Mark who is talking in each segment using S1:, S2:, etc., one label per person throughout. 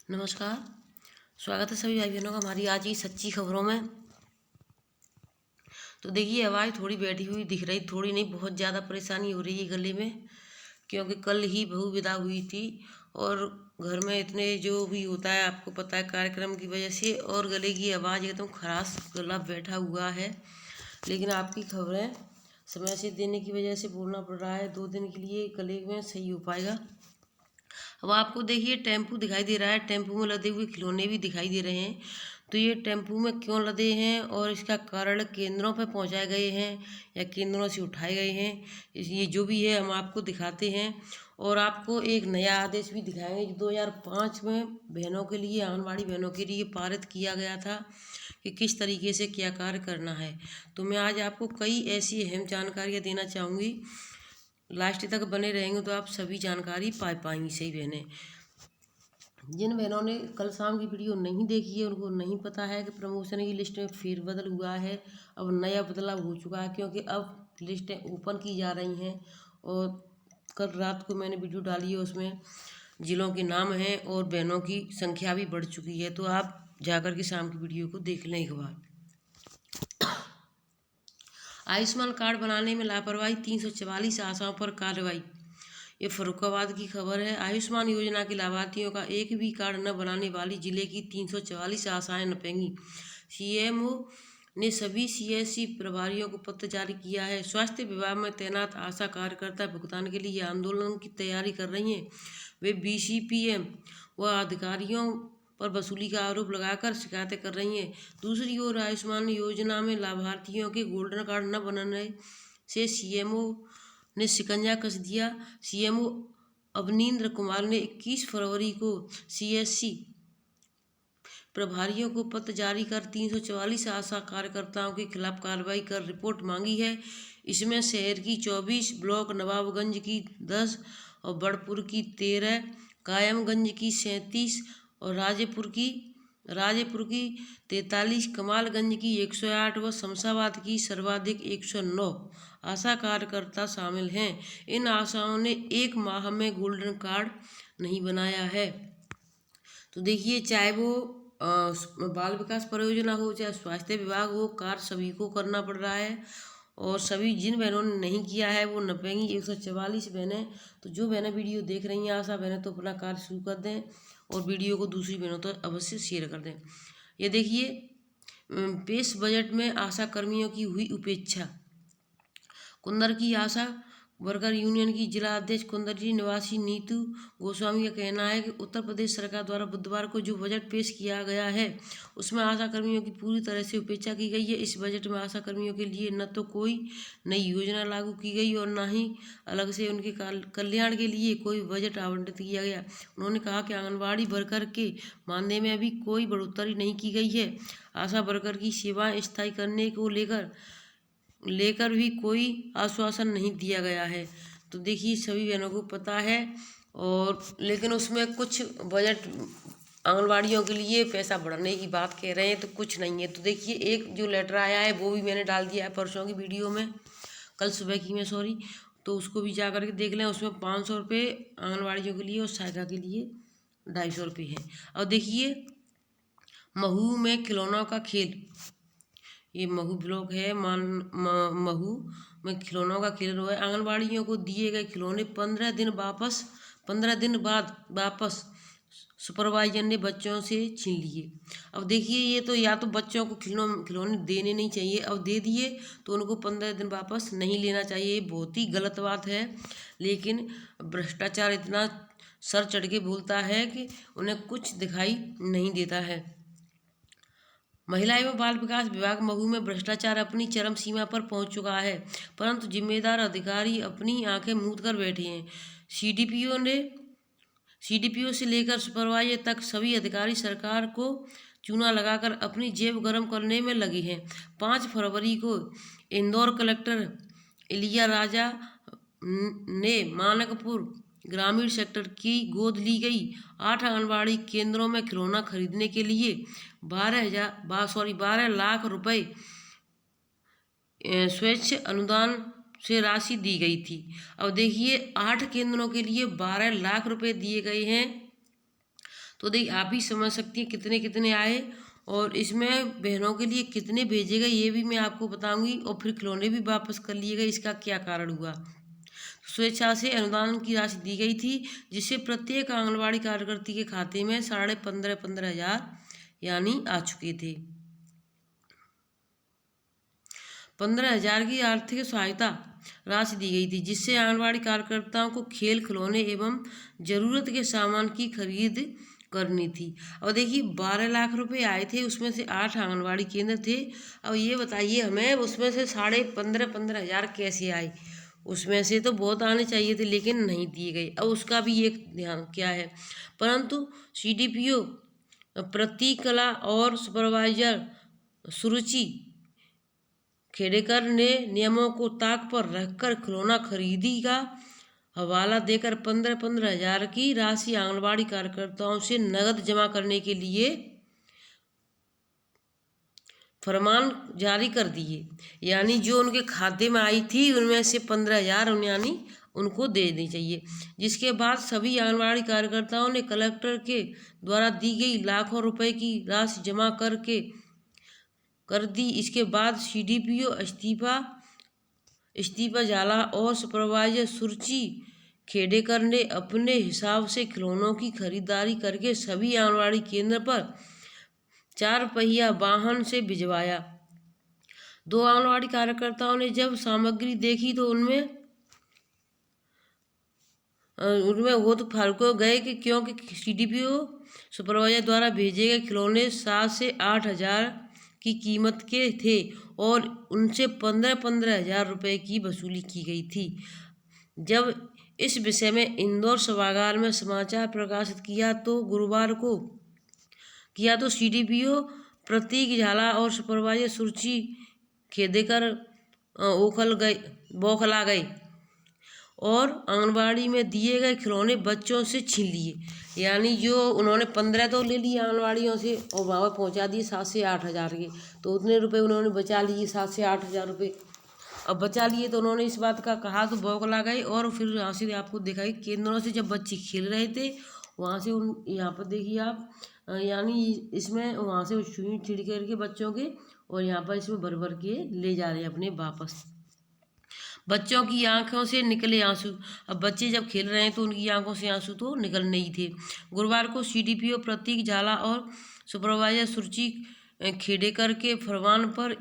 S1: नमस्कार। स्वागत है सभी भाई बहनों का हमारी आज की सच्ची खबरों में। तो देखिए, आवाज़ थोड़ी बैठी हुई दिख रही, थोड़ी नहीं बहुत ज़्यादा परेशानी हो रही है गले में, क्योंकि कल ही बहू विदा हुई थी और घर में इतने जो भी होता है आपको पता है कार्यक्रम की वजह से, और गले की आवाज़ एकदम खराश, गला बैठा हुआ है। लेकिन आपकी खबरें समय से देने की वजह से बोलना पड़ रहा है, 2 दिन के लिए गले में सही हो पाएगा। अब आपको देखिए टेम्पू दिखाई दे रहा है, टेम्पू में लदे हुए खिलौने भी दिखाई दे रहे हैं। तो ये टेम्पू में क्यों लदे हैं और इसका कारण केंद्रों पर पहुंचाए गए हैं या केंद्रों से उठाए गए हैं, ये जो भी है हम आपको दिखाते हैं। और आपको एक नया आदेश भी दिखाएंगे जो 2005 में बहनों के लिए, आंगनबाड़ी बहनों के लिए पारित किया गया था कि किस तरीके से क्या कार्य करना है। तो मैं आज आपको कई ऐसी अहम जानकारियाँ देना चाहूँगी, लास्ट तक बने रहेंगे तो आप सभी जानकारी पा पाएंगी। सही बहनें, जिन बहनों ने कल शाम की वीडियो नहीं देखी है उनको नहीं पता है कि प्रमोशन की लिस्ट में फेरबदल हुआ है, अब नया बदलाव हो चुका है, क्योंकि अब लिस्टें ओपन की जा रही हैं। और कल रात को मैंने वीडियो डाली है, उसमें जिलों के नाम हैं और बहनों की संख्या भी बढ़ चुकी है। तो आप जाकर के शाम की वीडियो को देख लें एक बार। आयुष्मान कार्ड बनाने में लापरवाही, 344 आशाओं पर कार्रवाई। ये फर्रुखाबाद की खबर है। आयुष्मान योजना के लाभार्थियों का एक भी कार्ड न बनाने वाली जिले की 344 आशाएं नपेंगी। सीएमओ ने सभी सीएससी प्रभारियों को पत्र जारी किया है। स्वास्थ्य विभाग में तैनात आशा कार्यकर्ता भुगतान के लिए आंदोलन की तैयारी कर रही हैं। वे बीसीपीएम व अधिकारियों पर वसूली का आरोप लगाकर शिकायतें कर रही हैं। दूसरी ओर आयुष्मान योजना में लाभार्थियों के गोल्डन कार्ड न बनने से सीएमओ ने शिकंजा कस दिया। सीएमओ अवनींद्र कुमार ने 21 फरवरी को सीएससी प्रभारियों को पत्र जारी कर 344 आशा कार्यकर्ताओं के खिलाफ कार्रवाई कर रिपोर्ट मांगी है। इसमें शहर की 24, ब्लॉक नवाबगंज की 10 और बड़पुर की 13, कायमगंज की 37 और राजेपुर की 43, कमालगंज की 108 व शमशाबाद की सर्वाधिक 109 आशा कार्यकर्ता शामिल हैं। इन आशाओं ने 1 माह में गोल्डन कार्ड नहीं बनाया है। तो देखिए, चाहे वो बाल विकास परियोजना हो चाहे स्वास्थ्य विभाग हो, कार्य सभी को करना पड़ रहा है। और सभी जिन बहनों ने नहीं किया है वो नपेंगी 144 बहनें। तो जो बहनें वीडियो देख रही हैं आशा बहनें, तो अपना कार्य शुरू कर दें और वीडियो को दूसरी बहनों तक अवश्य शेयर कर दें। ये देखिए, पेश बजट में आशा कर्मियों की हुई उपेक्षा। कुंदर की आशा वर्कर यूनियन की जिला अध्यक्ष कुंदरजी निवासी नीतू गोस्वामी का कहना है कि उत्तर प्रदेश सरकार द्वारा बुधवार को जो बजट पेश किया गया है उसमें आशा कर्मियों की पूरी तरह से उपेक्षा की गई है। इस बजट में आशा कर्मियों के लिए न तो कोई नई योजना लागू की गई और न ही अलग से उनके कल्याण के लिए कोई बजट आवंटित किया गया। उन्होंने कहा कि आंगनबाड़ी वर्कर के मानदेय में भी कोई बढ़ोतरी नहीं की गई है। आशा वर्कर की सेवाएं स्थायी करने को लेकर भी कोई आश्वासन नहीं दिया गया है। तो देखिए, सभी बहनों को पता है, और लेकिन उसमें कुछ बजट आंगनबाड़ियों के लिए पैसा बढ़ाने की बात कह रहे हैं तो कुछ नहीं है। तो देखिए, एक जो लेटर आया है वो भी मैंने डाल दिया है परसों की वीडियो में, कल सुबह की में सॉरी, तो उसको भी जा करके देख लें। उसमें 500 रुपये आंगनबाड़ियों के लिए और सहायिका के लिए 250 रुपये है। और देखिए, महू में खिलौनों का खेल, ये महू ब्लॉक है, महू में खिलौनों का खेल हुआ है। आंगनबाड़ियों को दिए गए खिलौने 15 दिन बाद वापस सुपरवाइजर ने बच्चों से छीन लिए। अब देखिए, ये तो या तो बच्चों को खिलौने देने नहीं चाहिए, अब दे दिए तो उनको 15 दिन वापस नहीं लेना चाहिए। ये बहुत ही गलत बात है। लेकिन भ्रष्टाचार इतना सर चढ़ के बोलता है कि उन्हें कुछ दिखाई नहीं देता है। महिला एवं बाल विकास विभाग महू में भ्रष्टाचार अपनी चरम सीमा पर पहुंच चुका है, परंतु जिम्मेदार अधिकारी अपनी आंखें मूंद कर बैठे हैं। सीडीपीओ से लेकर सुपरवाइजर तक सभी अधिकारी सरकार को चूना लगाकर अपनी जेब गर्म करने में लगे हैं। 5 फरवरी को इंदौर कलेक्टर इलिया राजा ने मानकपुर ग्रामीण सेक्टर की गोद ली गई 8 आंगनबाड़ी केंद्रों में खिलौना खरीदने के लिए 12 लाख रुपए स्वच्छ अनुदान से राशि दी गई थी। अब देखिए, 8 केंद्रों के लिए 12 लाख रुपए दिए गए हैं। तो देखिए आप ही समझ सकती हैं कितने कितने आए, और इसमें बहनों के लिए कितने भेजे गए ये भी मैं आपको बताऊंगी, और फिर खिलौने भी वापस कर लिए गए, इसका क्या कारण हुआ। स्वेच्छा से अनुदान की राशि दी गई थी, जिससे प्रत्येक आंगनबाड़ी कार्यकर्ती के खाते में 15,500 यानी आ चुके थे। 15,000 की आर्थिक सहायता राशि दी गई थी, जिससे आंगनबाड़ी कार्यकर्ताओं को खेल खिलौने एवं जरूरत के सामान की खरीद करनी थी। और देखिए 12 लाख रुपए आए थे, उसमें से 8 आंगनबाड़ी केंद्र थे। अब ये बताइए हमें उसमें से 15,500 कैसे आए। उसमें से तो बहुत आने चाहिए थे लेकिन नहीं दिए गए। अब उसका भी एक ध्यान क्या है, परंतु CDPO प्रतीकला और सुपरवाइजर सुरुचि खेड़ेकर ने नियमों को ताक पर रखकर खिलौना खरीदी का हवाला देकर 15,500 की राशि आंगनबाड़ी कार्यकर्ताओं से नगद जमा करने के लिए फरमान जारी कर दिए। यानी जो उनके खाते में आई थी उनमें से 15,000 यानी उनको दे देनी चाहिए। जिसके बाद सभी आंगनबाड़ी कार्यकर्ताओं ने कलेक्टर के द्वारा दी गई लाखों रुपए की राशि जमा कर दी। इसके बाद CDPO इस्तीफा झाला और सुपरवाइजर सुरुचि खेड़ेकर ने अपने हिसाब से खिलौनों की खरीदारी करके सभी आंगनबाड़ी केंद्र पर 4 पहिया वाहन से भिजवाया। 2 आंगनबाड़ी कार्यकर्ताओं ने जब सामग्री देखी तो उनमें वो तो फर्क हो गए कि क्योंकि CDPO सुपरवाइजर द्वारा भेजे गए खिलौने 7 से 8 हज़ार की कीमत के थे और उनसे 15,000 रुपये की वसूली की गई थी। जब इस विषय में इंदौर सभागार में समाचार प्रकाशित किया तो गुरुवार को CDPO प्रतीक झाला और सुपरवाइजर सुरुचि खेदेकर बौखला गए और आंगनबाड़ी में दिए गए खिलौने बच्चों से छीन लिए। यानी जो उन्होंने 15 तो ले लिए आंगनबाड़ियों से और वहाँ पर पहुँचा दिए 7 से 8 हज़ार के, तो उतने रुपए उन्होंने बचा लिए 7 से 8 हज़ार रुपये। अब बचा लिए तो उन्होंने इस बात का कहा तो बौखला गए। और फिर यहाँ से आपको दिखाई केंद्रों से जब बच्चे खेल रहे थे वहाँ से उन यहाँ पर देखिए आप, यानी इसमें वहाँ से सुई छिड़ के बच्चों के और यहाँ पर इसमें भर भर के ले जा रहे हैं अपने वापस। बच्चों की आंखों से निकले आंसू। अब बच्चे जब खेल रहे हैं तो उनकी आंखों से आंसू तो निकल नहीं थे। गुरुवार को CDPO प्रतीक झाला और सुपरवाइजर सुरुचि खेड़ेकर के फरमान पर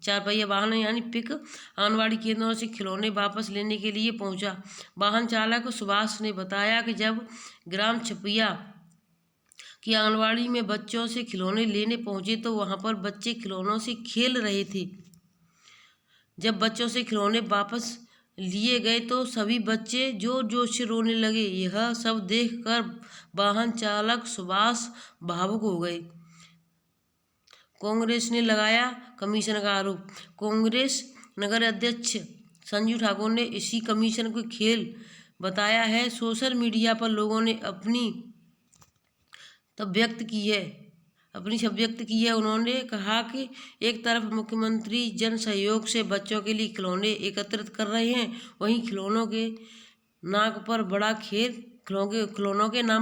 S1: चार पहिया वाहन यानी पिक आंगनबाड़ी केंद्रों से खिलौने वापस लेने के लिए पहुंचा। वाहन चालक सुभाष ने बताया कि जब ग्राम छपिया कि आंगनबाड़ी में बच्चों से खिलौने लेने पहुंचे तो वहां पर बच्चे खिलौनों से खेल रहे थे। जब बच्चों से खिलौने वापस लिए गए तो सभी बच्चे जोर जोर से रोने लगे। यह सब देखकर वाहन चालक सुभाष भावुक हो गए। कांग्रेस ने लगाया कमीशन का आरोप। कांग्रेस नगर अध्यक्ष संजू ठाकुर ने इसी कमीशन को खेल बताया है। सोशल मीडिया पर लोगों ने अपनी सब व्यक्त की है। उन्होंने कहा कि एक तरफ मुख्यमंत्री जन सहयोग से बच्चों के लिए खिलौने एकत्रित कर रहे हैं, वहीं खिलौनों के नाम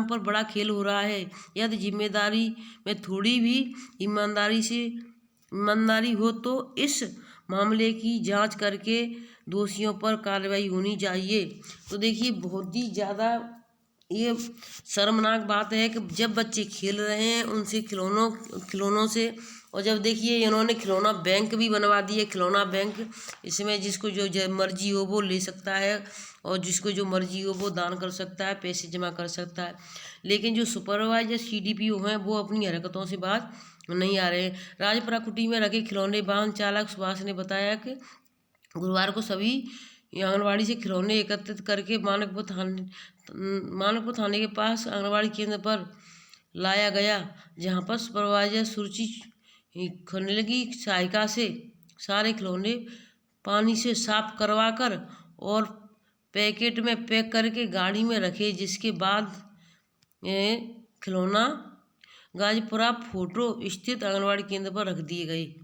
S1: पर बड़ा खेल हो रहा है। यदि जिम्मेदारी में थोड़ी भी ईमानदारी हो तो इस मामले की जांच करके दोषियों पर कार्रवाई होनी चाहिए। तो देखिए बहुत ही ज़्यादा ये शर्मनाक बात है कि जब बच्चे खेल रहे हैं उनसे खिलौनों से, और जब देखिए इन्होंने खिलौना बैंक भी बनवा दिए। खिलौना बैंक, इसमें जिसको जो मर्जी हो वो ले सकता है और जिसको जो मर्जी हो वो दान कर सकता है, पैसे जमा कर सकता है। लेकिन जो सुपरवाइजर CDPO हैं वो अपनी हरकतों से बात नहीं आ रहे हैं। राजपुरा कुटी में रखे खिलौने वाहन चालक सुभाष ने बताया कि गुरुवार को सभी आंगनबाड़ी से खिलौने एकत्रित करके मानकपुर थाने के पास आंगनबाड़ी केंद्र पर लाया गया, जहां पर सुपरवाइजर सुरुचि खनिल की सहायता से सारे खिलौने पानी से साफ करवाकर और पैकेट में पैक करके गाड़ी में रखे। जिसके बाद खिलौना गाजीपुरा फोटो स्थित आंगनबाड़ी केंद्र पर रख दिए गए।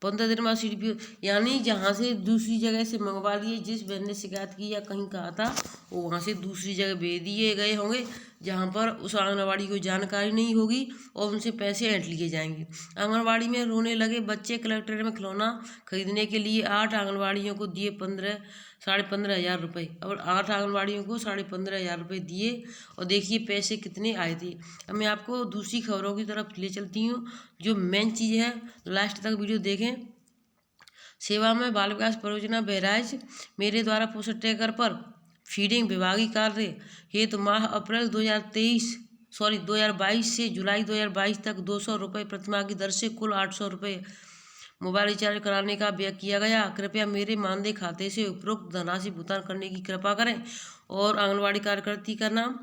S1: 15 दिन बाद CDPO यानी जहाँ से दूसरी जगह से मंगवा लिए, जिस बहन ने शिकायत की या कहीं कहा था वो वहाँ से दूसरी जगह भेज दिए गए होंगे, जहाँ पर उस आंगनवाड़ी को जानकारी नहीं होगी और उनसे पैसे ऐंठ लिए जाएंगे। आंगनवाड़ी में रोने लगे बच्चे। कलेक्ट्रेट में खिलौना खरीदने के लिए 8 आंगनवाड़ियों को दिए 15,500 रुपये, और 8 आंगनवाड़ियों को 15,500 रुपये दिए। और देखिए पैसे कितने आए थे। अब मैं आपको दूसरी खबरों की तरफ ले चलती हूँ, जो मेन चीज़ है। लास्ट तक वीडियो देखें। सेवा में बाल विकास परियोजना बहराइच मेरे द्वारा पोस्टर ट्रैकर पर फीडिंग विभागीय कार्य हेतु माह अप्रैल 2022 से जुलाई 2022 तक 200 रुपये प्रतिमाह की दर से कुल 800 रुपये मोबाइल रिचार्ज कराने का व्यय किया गया। कृपया मेरे मानदेय खाते से उपरोक्त धनराशि भुगतान करने की कृपा करें। और आंगनवाड़ी कार्यकर्ती का नाम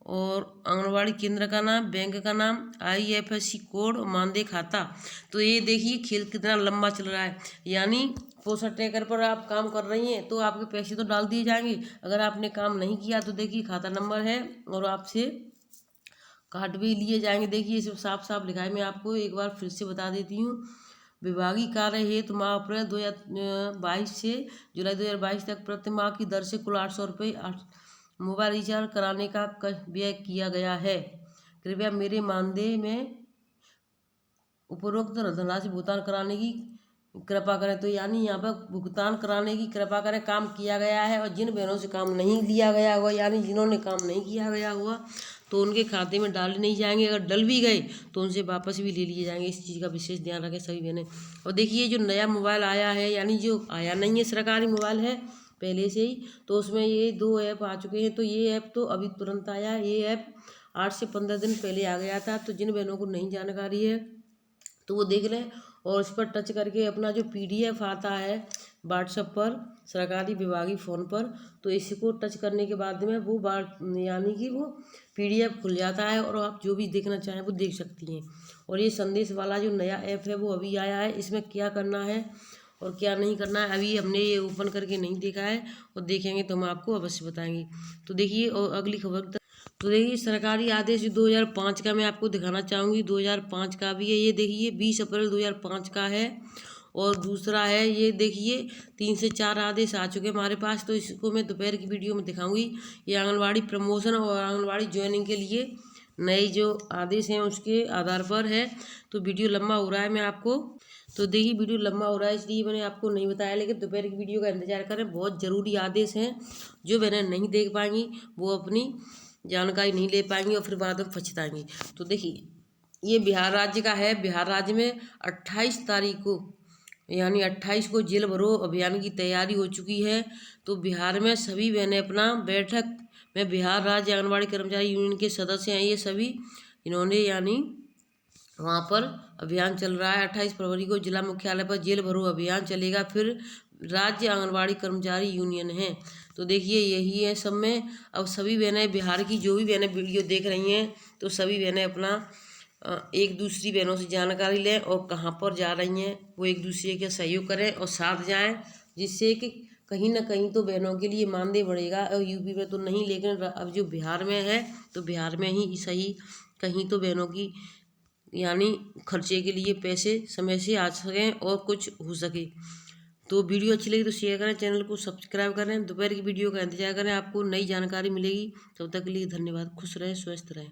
S1: और आंगनवाड़ी केंद्र का नाम, बैंक का नाम, IFSC कोड, मानदेय खाता। तो ये देखिए खेल कितना लंबा चल रहा है। यानी पोस्टर ट्रैकर पर आप काम कर रही हैं तो आपके पैसे तो डाल दिए जाएंगे। अगर आपने काम नहीं किया तो देखिए खाता नंबर है और आपसे काट भी लिए जाएंगे। देखिए इसमें साफ साफ लिखा है। मैं आपको एक बार फिर से बता देती हूँ। विभागीय कार्य हेतु माह अप्रैल 2022 से जुलाई 2022 तक प्रति माह की दर से कुल 800 रुपये मोबाइल रिचार्ज कराने का व्यय किया गया है। कृपया मेरे मानदेय में उपरोक्त धनराशि भुगतान कराने की कृपा करें। तो यानी यहाँ पर भुगतान कराने की कृपा करें काम किया गया है। और जिन बहनों से काम नहीं लिया गया हुआ, यानी जिन्होंने काम नहीं किया गया हुआ, तो उनके खाते में डाले नहीं जाएंगे। अगर डल भी गए तो उनसे वापस भी ले लिए जाएंगे। इस चीज़ का विशेष ध्यान रखें सभी बहनें। और देखिए जो नया मोबाइल आया है, यानी जो आया नहीं है सरकारी मोबाइल है पहले से ही, तो उसमें ये 2 ऐप आ चुके हैं। तो ये ऐप तो अभी तुरंत आया। ये ऐप 8 से 15 दिन पहले आ गया था। तो जिन बहनों को नहीं जानकारी है तो वो देख लें। और उस पर टच करके अपना जो PDF आता है व्हाट्सएप पर सरकारी विभागीय फ़ोन पर, तो इसको टच करने के बाद में वो यानी कि वो PDF खुल जाता है और आप जो भी देखना चाहें वो देख सकती हैं। और ये संदेश वाला जो नया ऐप है वो अभी आया है। इसमें क्या करना है और क्या नहीं करना है अभी हमने ये ओपन करके नहीं देखा है, और देखेंगे तो हम आपको अवश्य बताएंगे। तो देखिए और अगली खबर तो देखिए सरकारी आदेश 2005 का मैं आपको दिखाना चाहूँगी। 2005 का भी है। ये देखिए 20 अप्रैल 2005 का है। और दूसरा है ये देखिए 3 से 4 आदेश आ चुके हैं हमारे पास। तो इसको मैं दोपहर की वीडियो में दिखाऊंगी। ये आंगनवाड़ी प्रमोशन और आंगनवाड़ी ज्वाइनिंग के लिए नए जो आदेश हैं उसके आधार पर है। तो वीडियो लंबा हो रहा है। मैं आपको तो देखिए वीडियो लंबा हो रहा है इसलिए मैंने आपको नहीं बताया, लेकिन दोपहर की वीडियो का इंतजार करें। बहुत ज़रूरी आदेश हैं। जो बहनें नहीं देख पाएंगी वो अपनी जानकारी नहीं ले पाएंगी और फिर बाद में पछताएंगी। तो देखिए ये बिहार राज्य का है। बिहार राज्य में 28 तारीख को यानी 28 को जेल भरो अभियान की तैयारी हो चुकी है। तो बिहार में सभी बहनें अपना बैठक में, बिहार राज्य आंगनबाड़ी कर्मचारी यूनियन के सदस्य हैं ये सभी, इन्होंने यानी वहाँ पर अभियान चल रहा है। 28 फरवरी को जिला मुख्यालय पर जेल भरो अभियान चलेगा। फिर राज्य आंगनबाड़ी कर्मचारी यूनियन है। तो देखिए यही है सब में। अब सभी बहनें बिहार की जो भी बहनें वीडियो देख रही हैं तो सभी बहनें अपना एक दूसरी बहनों से जानकारी लें और कहाँ पर जा रही हैं वो एक दूसरे के सहयोग करें और साथ जाएं, जिससे कि कहीं ना कहीं तो बहनों के लिए मानदेय बढ़ेगा। और यूपी में तो नहीं, लेकिन अब जो बिहार में है तो बिहार में ही सही कहीं तो बहनों की यानी खर्चे के लिए पैसे समय से आ सकें और कुछ हो सके। तो वीडियो अच्छी लगी तो शेयर करें, चैनल को सब्सक्राइब करें। दोपहर की वीडियो का इंतजार करें, आपको नई जानकारी मिलेगी। तब तक के लिए धन्यवाद। खुश रहें, स्वस्थ रहें।